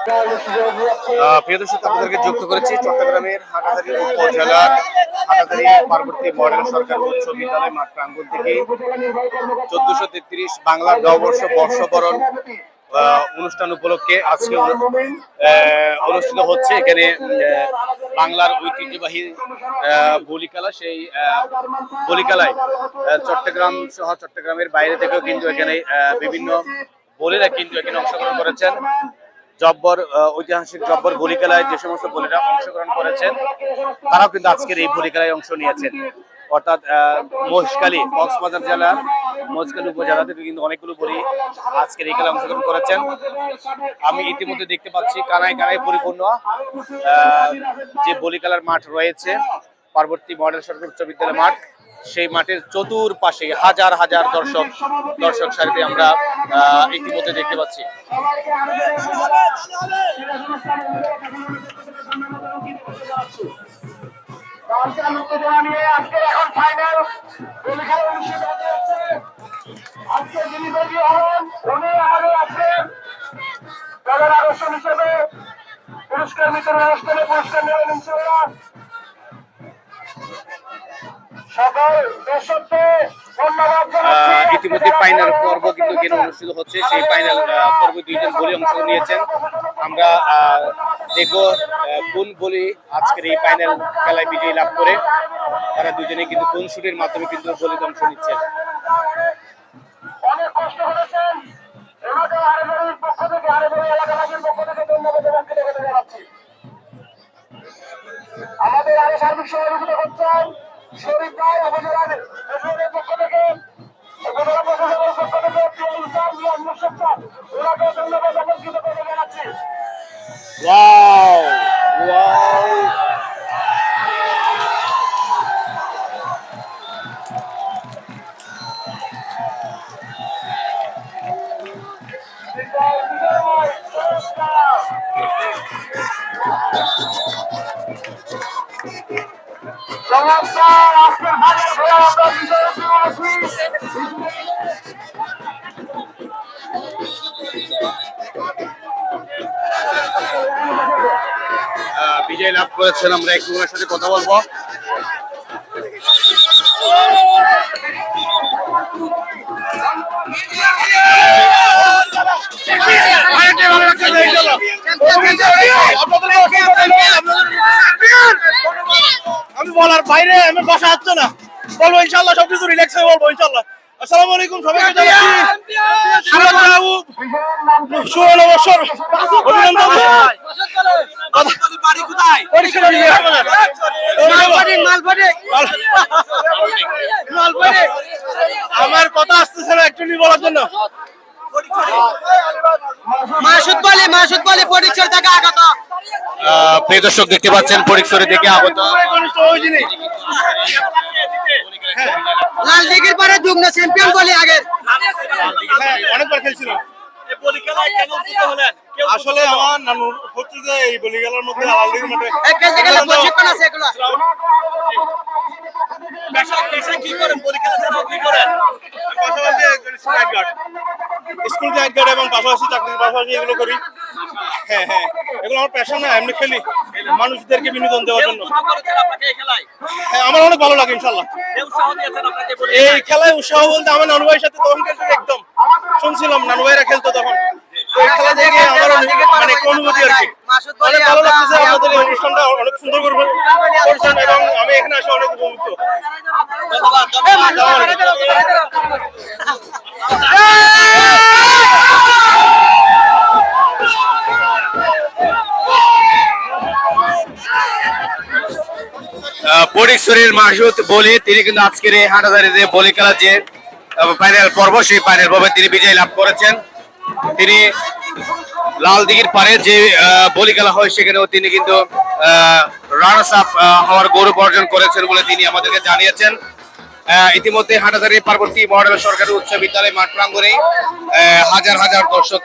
প্রিয় দর্শক, আপনাদেরকে যুক্ত করেছি চট্টগ্রামের হাটাজারি উপজেলার হাটাজারি পার্বতী মডেল সরকারি উচ্চ বিদ্যালয় মাঠ প্রাঙ্গণ থেকে 1433 বাংলার নববর্ষ বর্ষবরণ অনুষ্ঠান উপলক্ষে আজকে অনুষ্ঠিত হচ্ছে। এখানে বাংলার ঐতিহ্যবাহী বলিখেলা, সেই বলিখেলায় চট্টগ্রাম সহ চট্টগ্রামের বাইরে থেকেও কিন্তু এখানে বিভিন্ন বলিরা কিন্তু এখানে অংশগ্রহণ করেছেন। জব্বর ঐতিহাসিক জব্বর বলিখেলায় যে সমস্ত বলিরা অংশগ্রহণ করেছেন তারাও কিন্তু আজকের এই বলিখেলায় অংশ নিয়েছেন। অর্থাৎ মহেশখালী, কক্সবাজার জেলার মহেশখালী উপজেলা থেকে কিন্তু অনেকগুলো বলি আজকের এই খেলায় অংশগ্রহণ করেছেন। আমি ইতিমধ্যে দেখতে পাচ্ছি কানায় কানায় পরিপূর্ণ যে বলিখেলার মাঠ রয়েছে পার্বতী মডেল সরকারি উচ্চ বিদ্যালয় মাঠ, সেই মাঠের চতুর্পাশে হাজার হাজার দর্শক সারিতে আমরা ইতিমধ্যে দেখতে পাচ্ছি। পুরস্কার বিতরণ অনুষ্ঠানে পুরস্কার নেওয়া ইতিমধ্যে ফাইনাল পর্ব কিন্তু এখানে অনুষ্ঠিত হচ্ছে। সেই ফাইনাল পর্বে দুইজন বলি অংশ নিয়েছেন। আমরা দেখবো কোন বলি আজকের এই ফাইনাল খেলায় বিজয়ী লাভ করে। তারা দুজনে কিন্তু কোন শুটের মাধ্যমে কিন্তু বলিতে অংশ নিচ্ছেন। আমাদের আরো সার্বিক সহযোগিতা করছেন শরীফ ভাই উপজেলার পক্ষ থেকে, উপজেলা প্রশাসনের পক্ষ থেকে ওনাকে ধন্যবাদ আমন্ত্রিত করে জানাচ্ছি। বিজয় লাভ করেছেন। আমরা একটু ওনার সাথে কথা বলবো। আমি বলার বাইরে আমি বসা হচ্ছে না, বলবো ইনশাল্লাহ সবকিছু রিল্যাক্স হয়ে বলবো ইনশাল্লাহ। আসসালামু আলাইকুম সবাইকে জানাচ্ছি শুভ নববর্ষর অভিনন্দন। আমার কথা আসতেছে না একটু বলার জন্য। প্রিয় দর্শক, দেখতে পাচ্ছেন পরীক্ষরে থেকে আগত লাল দিঘির পরে যুগ্ম চ্যাম্পিয়ন বলি আগের অনেকবার খেলছিল। আসলে আমার নানু হচ্ছে যে এই বলিখেলার মধ্যে লালদিঘির মাঠে প্রশিক্ষণ আছে এগুলো। কি করেন বলিখেলা ছাড়া কি করেন? পাশাপাশি স্কুল গাইড গার্ড এবং পাশাপাশি চাকরির পাশাপাশি এগুলো করি। হ্যাঁ হ্যাঁ, এগুলো আমার প্যাশন না, এমনি খেলি মানুষদেরকে বিনোদন দেওয়ার জন্য। হ্যাঁ, আমার অনেক ভালো লাগে ইনশাল্লাহ। এই খেলায় উৎসাহ বলতে আমার নানু ভাইয়ের সাথে তখন খেলতে দেখতাম, শুনছিলাম নানু ভাইরা খেলতো তখন। এই খেলা দেখে আমার মানে অনুভূতি আর কি অনেক ভালো লাগতেছে। আপনাদের এই অনুষ্ঠানটা অনেক সুন্দর করে করছেন এবং আমি এখানে আসে অনেক উপভুক্ত। ফটিকছড়ির মাসুদ বলি, তিনি কিন্তু আজকের এই হাটাজারিতে বলি খেলার যে ফাইনাল পর্ব, সেই ফাইনাল পর্বে তিনি বিজয় লাভ করেছেন। তিনি লাল দিঘির পারে যে বলি খেলা হয় সেখানেও তিনি কিন্তু রানার্স আপ হওয়ার গৌরব অর্জন করেছেন বলে তিনি আমাদেরকে জানিয়েছেন। ইতিমধ্যে হাটাজারি পার্বতী মডেল সরকারি উচ্চ বিদ্যালয় মাঠ প্রাঙ্গণে হাজার হাজার দর্শক